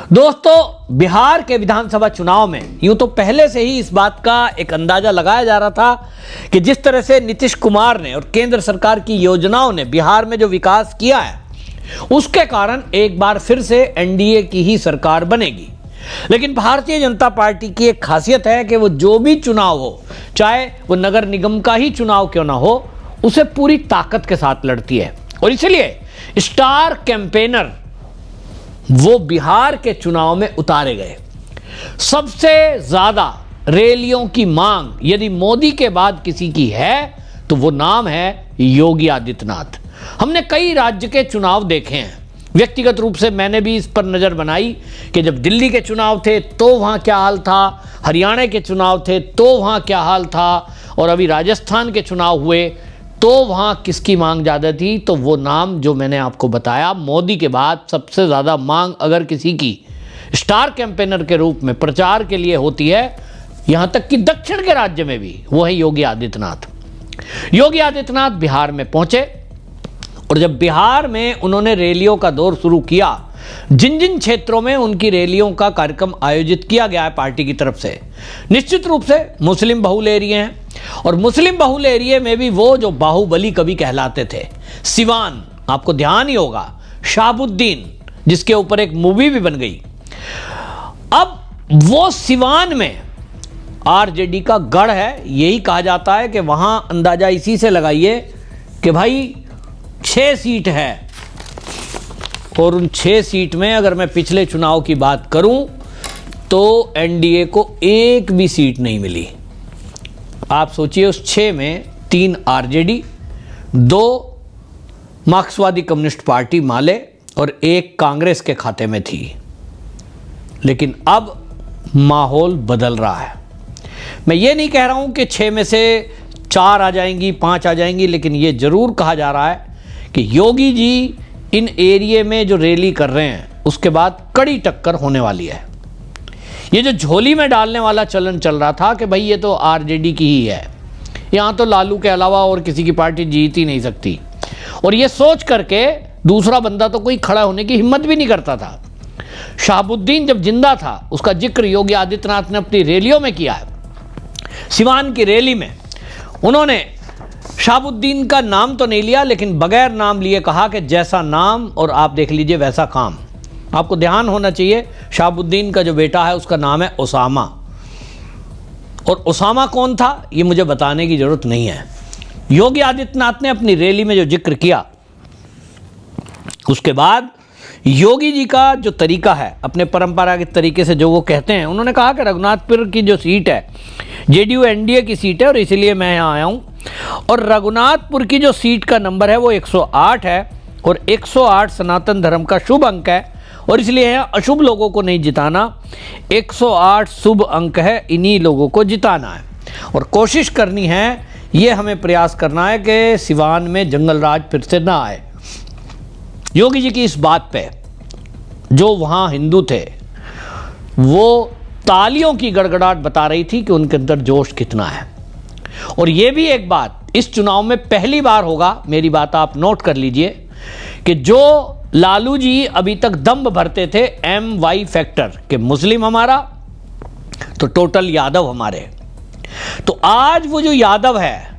दोस्तों, बिहार के विधानसभा चुनाव में यूं तो पहले से ही इस बात का एक अंदाजा लगाया जा रहा था कि जिस तरह से नीतीश कुमार ने और केंद्र सरकार की योजनाओं ने बिहार में जो विकास किया है, उसके कारण एक बार फिर से एनडीए की ही सरकार बनेगी। लेकिन भारतीय जनता पार्टी की एक खासियत है कि वो जो भी चुनाव हो, चाहे वो नगर निगम का ही चुनाव क्यों ना हो, उसे पूरी ताकत के साथ लड़ती है। और इसलिए स्टार कैंपेनर वो बिहार के चुनाव में उतारे गए। सबसे ज्यादा रैलियों की मांग यदि मोदी के बाद किसी की है तो वो नाम है योगी आदित्यनाथ। हमने कई राज्य के चुनाव देखे हैं, व्यक्तिगत रूप से मैंने भी इस पर नजर बनाई कि जब दिल्ली के चुनाव थे तो वहां क्या हाल था, हरियाणा के चुनाव थे तो वहां क्या हाल था, और अभी राजस्थान के चुनाव हुए तो वहां किसकी मांग ज़्यादा थी। तो वो नाम जो मैंने आपको बताया, मोदी के बाद सबसे ज़्यादा मांग अगर किसी की स्टार कैंपेनर के रूप में प्रचार के लिए होती है, यहां तक कि दक्षिण के राज्य में भी, वो है योगी आदित्यनाथ। योगी आदित्यनाथ बिहार में पहुंचे और जब बिहार में उन्होंने रैलियों का दौर शुरू किया, जिन जिन क्षेत्रों में उनकी रैलियों का कार्यक्रम आयोजित किया गया है पार्टी की तरफ से, निश्चित रूप से मुस्लिम बहुल एरिया हैं। और मुस्लिम बहुल एरिया में भी वो जो बाहुबली कवि कहलाते थे, सिवान, आपको ध्यान ही होगा, शहाबुद्दीन, जिसके ऊपर एक मूवी भी बन गई। अब वो सिवान में आरजेडी का गढ़ है, यही कहा जाता है कि वहां अंदाजा इसी से लगाइए कि भाई 6 सीट है, और उन 6 सीट में अगर मैं पिछले चुनाव की बात करूं तो एनडीए को एक भी सीट नहीं मिली। आप सोचिए, उस 6 में 3 आरजेडी, 2 मार्क्सवादी कम्युनिस्ट पार्टी माले और 1 कांग्रेस के खाते में थी। लेकिन अब माहौल बदल रहा है। मैं ये नहीं कह रहा हूं कि 6 में से 4 आ जाएंगी, 5 आ जाएंगी, लेकिन ये जरूर कहा जा रहा है कि योगी जी इन एरिया में जो रैली कर रहे हैं उसके बाद कड़ी टक्कर होने वाली है। ये जो झोली में डालने वाला चलन चल रहा था कि भाई ये तो आरजेडी की ही है, यहाँ तो लालू के अलावा और किसी की पार्टी जीत ही नहीं सकती, और ये सोच करके दूसरा बंदा तो कोई खड़ा होने की हिम्मत भी नहीं करता था। शहाबुद्दीन जब जिंदा था उसका जिक्र योगी आदित्यनाथ ने अपनी रैलियों में किया है। सिवान की रैली में उन्होंने शहाबुद्दीन का नाम तो नहीं लिया, लेकिन बगैर नाम लिए कहा कि जैसा नाम और आप देख लीजिए वैसा काम। आपको ध्यान होना चाहिए, शहाबुद्दीन का जो बेटा है उसका नाम है ओसामा, और ओसामा कौन था ये मुझे बताने की जरूरत नहीं है। योगी आदित्यनाथ ने अपनी रैली में जो जिक्र किया, उसके बाद योगी जी का जो तरीका है, अपने परंपरागत तरीके से जो वो कहते हैं, उन्होंने कहा कि रघुनाथपुर की जो सीट है जेडीयू एनडीए की सीट है और इसीलिए मैं यहाँ आया हूँ, और रघुनाथपुर की जो सीट का नंबर है वो 108 है, और 108 सनातन धर्म का शुभ अंक है, और इसलिए यहाँ अशुभ लोगों को नहीं जिताना, 108 शुभ अंक है, इन्हीं लोगों को जिताना है। और कोशिश करनी है, ये हमें प्रयास करना है कि सिवान में जंगल राज फिर से ना आए। योगी जी की इस बात पे जो वहाँ हिंदू थे वो तालियों की गड़गड़ाहट बता रही थी कि उनके अंदर जोश कितना है। और ये भी एक बात इस चुनाव में पहली बार होगा, मेरी बात आप नोट कर लीजिए, कि जो लालू जी अभी तक दम्भ भरते थे MY फैक्टर कि मुस्लिम हमारा तो टोटल यादव हमारे, तो आज वो जो यादव है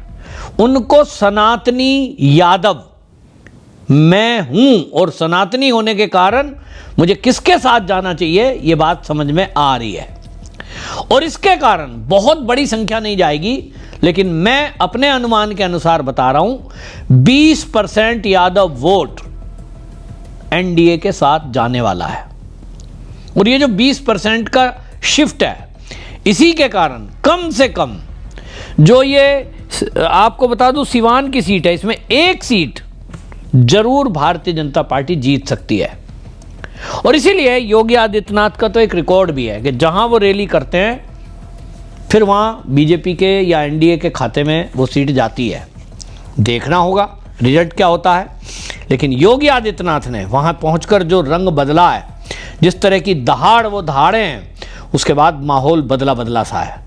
उनको सनातनी यादव मैं हूं, और सनातनी होने के कारण मुझे किसके साथ जाना चाहिए ये बात समझ में आ रही है। और इसके कारण बहुत बड़ी संख्या नहीं जाएगी, लेकिन मैं अपने अनुमान के अनुसार बता रहा हूं 20% यादव वोट एनडीए के साथ जाने वाला है। और ये जो 20% का शिफ्ट है, इसी के कारण कम से कम जो ये आपको बता दूं सिवान की सीट है, इसमें 1 सीट जरूर भारतीय जनता पार्टी जीत सकती है। और इसीलिए योगी आदित्यनाथ का तो एक रिकॉर्ड भी है कि जहां वो रैली करते हैं फिर वहां बीजेपी के या एनडीए के खाते में वो सीट जाती है। देखना होगा रिजल्ट क्या होता है। लेकिन योगी आदित्यनाथ ने वहां पहुंचकर जो रंग बदला है, जिस तरह की दहाड़ वो दहाड़े हैं, उसके बाद माहौल बदला बदला सा है।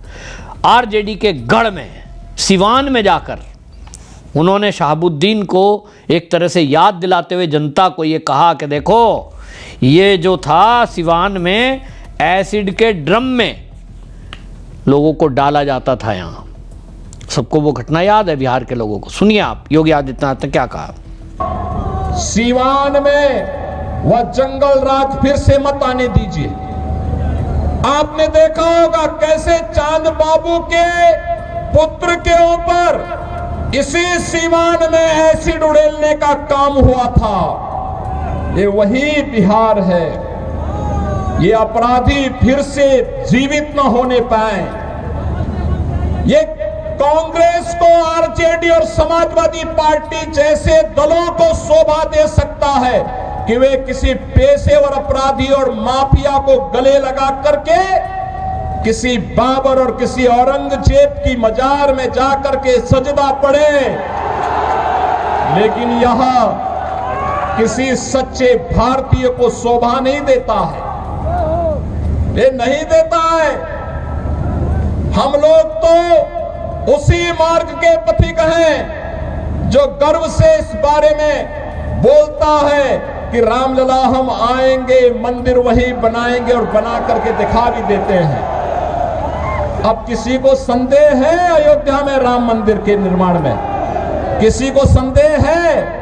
आरजेडी के गढ़ में सिवान में जाकर उन्होंने शहाबुद्दीन को एक तरह से याद दिलाते हुए जनता को ये कहा कि देखो ये जो था सिवान में एसिड के ड्रम में लोगों को डाला जाता था। यहाँ सबको वो घटना याद है बिहार के लोगों को। सुनिए आप योगी आदित्यनाथ ने क्या कहा। सिवान में वह जंगल राज फिर से मत आने दीजिए। आपने देखा होगा कैसे चांद बाबू के पुत्र के ऊपर इसी सिवान में एसिड उड़ेलने का काम हुआ था। ये वही बिहार है। ये अपराधी फिर से जीवित न होने पाए। ये कांग्रेस को आरजेडी और समाजवादी पार्टी जैसे दलों को शोभा दे सकता है कि वे किसी पेशेवर अपराधी और माफिया को गले लगा करके किसी बाबर और किसी औरंगजेब की मजार में जाकर के सजदा पड़े, लेकिन यह किसी सच्चे भारतीय को शोभा नहीं देता है। ये नहीं देता है। हम लोग तो उसी मार्ग के पथिक हैं जो गर्व से इस बारे में बोलता है कि रामलला हम आएंगे, मंदिर वही बनाएंगे और बना करके दिखा भी देते हैं। अब किसी को संदेह है अयोध्या में राम मंदिर के निर्माण में? किसी को संदेह है?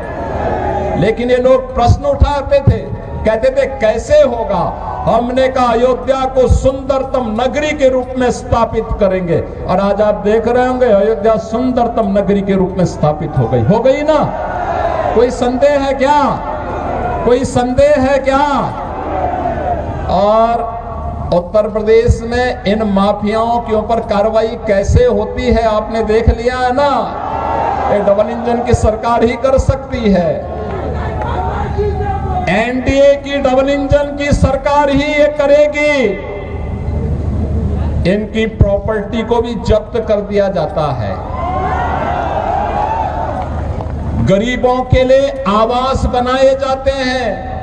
लेकिन ये लोग प्रश्न उठाते थे, कहते थे कैसे होगा। हमने कहा अयोध्या को सुंदरतम नगरी के रूप में स्थापित करेंगे, और आज आप देख रहे होंगे अयोध्या सुंदरतम नगरी के रूप में स्थापित हो गई ना। कोई संदेह है क्या? कोई संदेह है क्या? और उत्तर प्रदेश में इन माफियाओं के ऊपर कार्रवाई कैसे होती है आपने देख लिया है ना। ये डबल इंजन की सरकार ही कर सकती है। एनडीए की डबल इंजन की सरकार ही ये करेगी। इनकी प्रॉपर्टी को भी जब्त कर दिया जाता है। गरीबों के लिए आवास बनाए जाते हैं।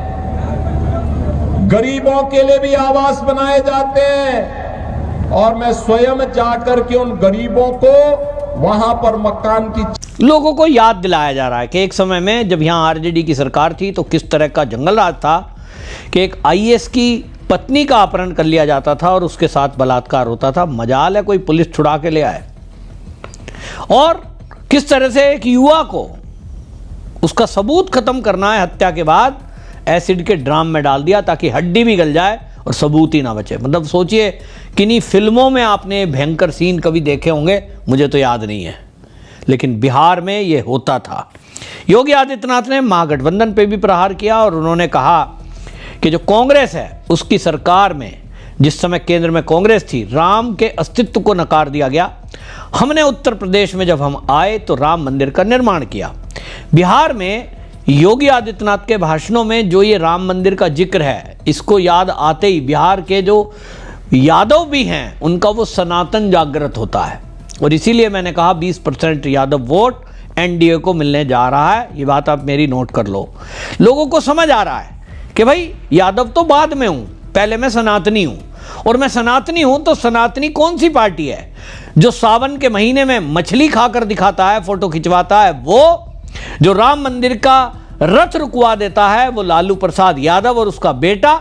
गरीबों के लिए भी आवास बनाए जाते हैं, और मैं स्वयं जाकर के उन गरीबों को वहां पर मकान की लोगों को याद दिलाया जा रहा है कि एक समय में जब यहाँ आरजेडी की सरकार थी तो किस तरह का जंगल राज था कि एक आईएएस की पत्नी का अपहरण कर लिया जाता था और उसके साथ बलात्कार होता था। मजाल है कोई पुलिस छुड़ा के ले आए। और किस तरह से एक युवा को उसका सबूत खत्म करना है, हत्या के बाद एसिड के ड्राम में डाल दिया ताकि हड्डी भी गल जाए और सबूत ही ना बचे। मतलब सोचिए किन्हीं फिल्मों में आपने भयंकर सीन कभी देखे होंगे, मुझे तो याद नहीं है, लेकिन बिहार में ये होता था। योगी आदित्यनाथ ने महागठबंधन पे भी प्रहार किया और उन्होंने कहा कि जो कांग्रेस है उसकी सरकार में, जिस समय केंद्र में कांग्रेस थी, राम के अस्तित्व को नकार दिया गया। हमने उत्तर प्रदेश में जब हम आए तो राम मंदिर का निर्माण किया। बिहार में योगी आदित्यनाथ के भाषणों में जो ये राम मंदिर का जिक्र है, इसको याद आते ही बिहार के जो यादव भी हैं उनका वो सनातन जागृत होता है। और इसीलिए मैंने कहा 20% यादव वोट एनडीए को मिलने जा रहा है। ये बात आप मेरी नोट कर लो। लोगों को समझ आ रहा है कि भाई यादव तो बाद में हूं, पहले मैं सनातनी हूं, और मैं सनातनी हूं तो सनातनी कौन सी पार्टी है जो सावन के महीने में मछली खाकर दिखाता है, फोटो खिंचवाता है? वो जो राम मंदिर का रथ रुकवा देता है वो लालू प्रसाद यादव और उसका बेटा,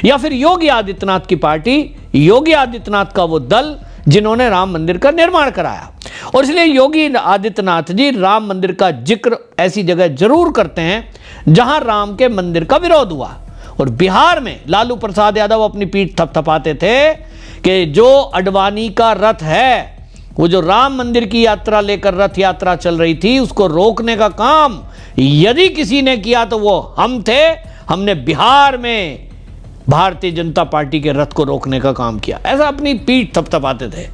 या फिर योगी आदित्यनाथ की पार्टी, योगी आदित्यनाथ का वो दल जिन्होंने राम मंदिर का निर्माण कराया। और इसलिए योगी आदित्यनाथ जी राम मंदिर का जिक्र ऐसी जगह जरूर करते हैं जहां राम के मंदिर का विरोध हुआ। और बिहार में लालू प्रसाद यादव अपनी पीठ थपथपाते थे कि जो अडवाणी का रथ है, वो जो राम मंदिर की यात्रा लेकर रथ यात्रा चल रही थी, उसको रोकने का काम यदि किसी ने किया तो वो हम थे। हमने बिहार में भारतीय जनता पार्टी के रथ को रोकने का काम किया। ऐसा अपनी पीठ थपथपाते थे।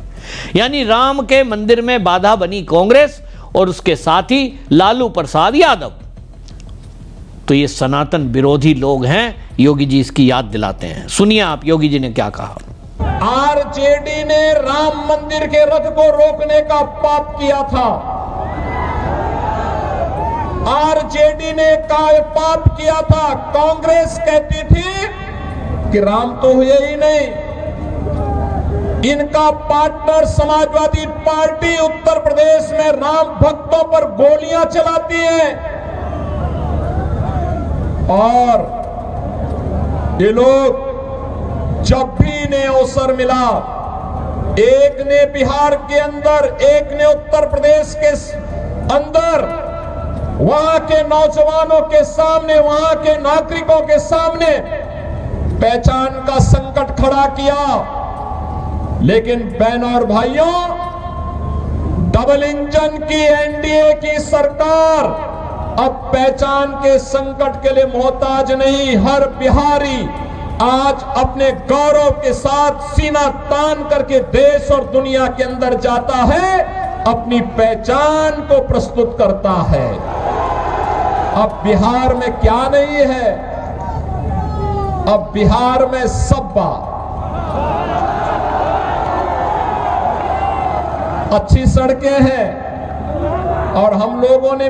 यानी राम के मंदिर में बाधा बनी कांग्रेस और उसके साथ ही लालू प्रसाद यादव। तो ये सनातन विरोधी लोग हैं। योगी जी इसकी याद दिलाते हैं। सुनिए आप योगी जी ने क्या कहा। आरजेडी ने राम मंदिर के रथ को रोकने का पाप किया था। आरजेडी ने पाप किया था। कांग्रेस कहती थी कि राम तो हुए ही नहीं। इनका पार्टनर समाजवादी पार्टी उत्तर प्रदेश में राम भक्तों पर गोलियां चलाती है, और ये लोग जब भी इन्हें अवसर मिला, एक ने बिहार के अंदर, एक ने उत्तर प्रदेश के अंदर, वहां के नौजवानों के सामने, वहां के नागरिकों के सामने पहचान का संकट खड़ा किया। लेकिन बहनों और भाइयों, डबल इंजन की एनडीए की सरकार अब पहचान के संकट के लिए मोहताज नहीं। हर बिहारी आज अपने गौरव के साथ सीना तान करके देश और दुनिया के अंदर जाता है, अपनी पहचान को प्रस्तुत करता है। अब बिहार में क्या नहीं है? अब बिहार में सब्बा, अच्छी सड़कें हैं, और हम लोगों ने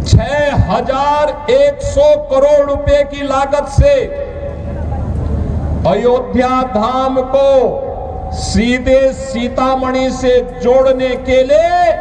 6,100 करोड़ रुपए की लागत से अयोध्या धाम को सीधे सीतामढ़ी से जोड़ने के लिए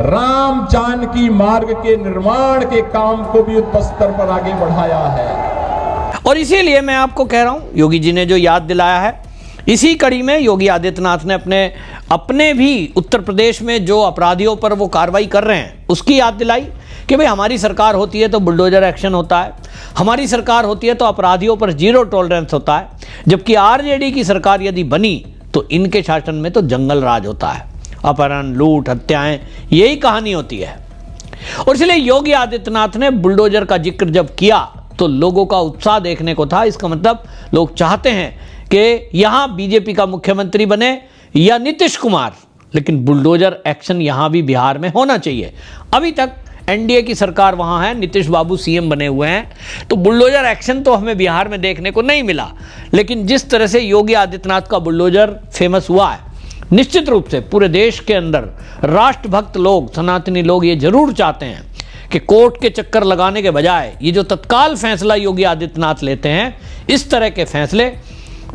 राम जानकी मार्ग के निर्माण के काम को भी युद्ध स्तर पर आगे बढ़ाया है। और इसीलिए मैं आपको कह रहा हूं, योगी जी ने जो याद दिलाया है, इसी कड़ी में योगी आदित्यनाथ ने अपने भी उत्तर प्रदेश में जो अपराधियों पर वो कार्रवाई कर रहे हैं उसकी याद दिलाई कि भाई हमारी सरकार होती है तो बुलडोजर एक्शन होता है, हमारी सरकार होती है तो अपराधियों पर जीरो टॉलरेंस होता है, जबकि आरजेडी की सरकार यदि बनी तो इनके शासन में तो जंगल राज होता है, अपहरण, लूट, हत्याएं, यही कहानी होती है। और इसलिए योगी आदित्यनाथ ने बुलडोजर का जिक्र जब किया तो लोगों का उत्साह देखने को था। इसका मतलब लोग चाहते हैं कि यहां बीजेपी का मुख्यमंत्री बने या नीतीश कुमार, लेकिन बुलडोजर एक्शन यहां भी बिहार में होना चाहिए। अभी तक एनडीए की सरकार वहां है, नीतीश बाबू सीएम बने हुए हैं, तो बुलडोजर एक्शन तो हमें बिहार में देखने को नहीं मिला। लेकिन जिस तरह से योगी आदित्यनाथ का बुलडोजर फेमस हुआ है, निश्चित रूप से पूरे देश के अंदर राष्ट्रभक्त लोग, सनातनी लोग ये जरूर चाहते हैं कि कोर्ट के चक्कर लगाने के बजाय ये जो तत्काल फैसला योगी आदित्यनाथ लेते हैं, इस तरह के फैसले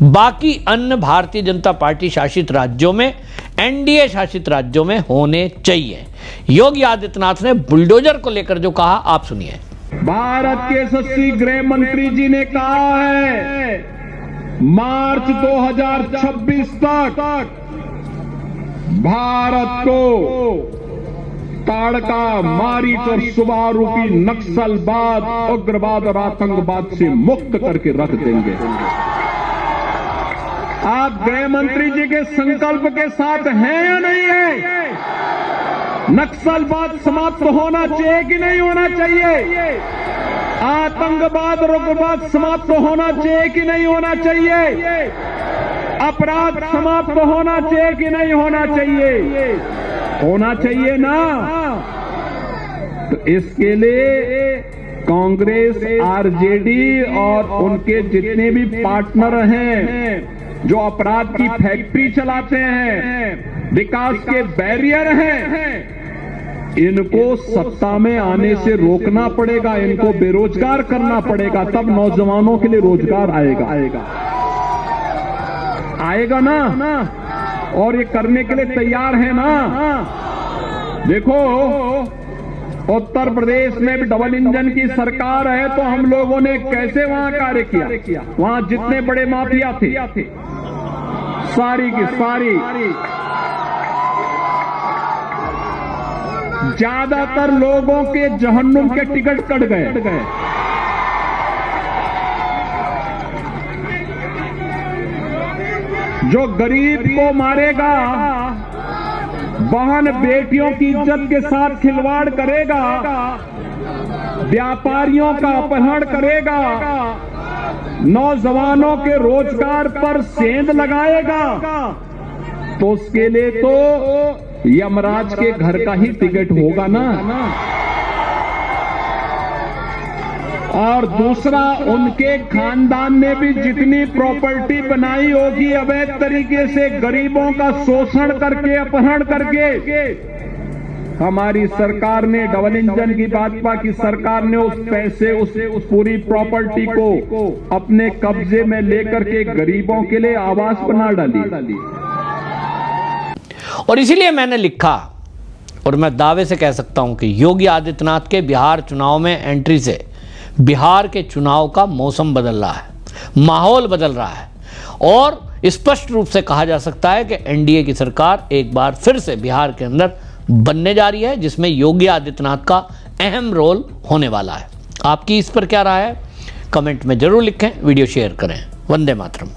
बाकी अन्य भारतीय जनता पार्टी शासित राज्यों में, एनडीए शासित राज्यों में होने चाहिए। योगी आदित्यनाथ ने बुलडोजर को लेकर जो कहा, आप सुनिए। भारत के यशस्वी गृह मंत्री जी ने कहा है मार्च 2026 तक भारत को ताड़का, मारीच और सुबह रूपी नक्सलवाद, उग्रवाद और आतंकवाद से मुक्त करके रख देंगे। आप गृह मंत्री जी के संकल्प के साथ हैं या नहीं है? नक्सलवाद समाप्त होना चाहिए कि नहीं होना चाहिए? आतंकवाद और उग्रवाद समाप्त होना चाहिए कि नहीं होना चाहिए? अपराध समाप्त होना चाहिए कि नहीं होना चाहिए? होना चाहिए ना। तो इसके लिए कांग्रेस, आरजेडी और उनके जितने भी पार्टनर हैं जो अपराध की फैक्ट्री चलाते हैं, विकास के बैरियर हैं, इनको सत्ता में आने से रोकना पड़ेगा, इनको बेरोजगार करना पड़ेगा, तब नौजवानों के लिए रोजगार आएगा ना। और ये करने के लिए तैयार है ना। देखो, उत्तर प्रदेश में भी डबल इंजन की सरकार है, तो हम लोगों ने कैसे वहां कार्य किया। वहां जितने बड़े माफिया थे सारी की सारी, ज्यादातर लोगों के जहन्नुम के टिकट कट गए। जो गरीब को मारेगा, बहन बेटियों की इज्जत के साथ खिलवाड़ करेगा, व्यापारियों का अपहरण करेगा, नौजवानों के रोजगार पर सेंध लगाएगा, तो उसके लिए तो यमराज के घर का ही टिकट होगा ना। और दूसरा, उनके खानदान ने भी जितनी प्रॉपर्टी बनाई होगी अवैध तरीके से, गरीबों का शोषण करके, अपहरण करके, हमारी सरकार ने, डबल इंजन की भाजपा की सरकार ने उस पैसे, उस पूरी प्रॉपर्टी को अपने कब्जे में लेकर के गरीबों के लिए आवास बना डाली। और इसीलिए मैंने लिखा, और मैं दावे से कह सकता हूं कि योगी आदित्यनाथ के बिहार चुनाव में एंट्री से बिहार के चुनाव का मौसम बदल रहा है, माहौल बदल रहा है और स्पष्ट रूप से कहा जा सकता है कि एनडीए की सरकार एक बार फिर से बिहार के अंदर बनने जा रही है, जिसमें योगी आदित्यनाथ का अहम रोल होने वाला है। आपकी इस पर क्या राय है? कमेंट में जरूर लिखें, वीडियो शेयर करें। वंदे मातरम।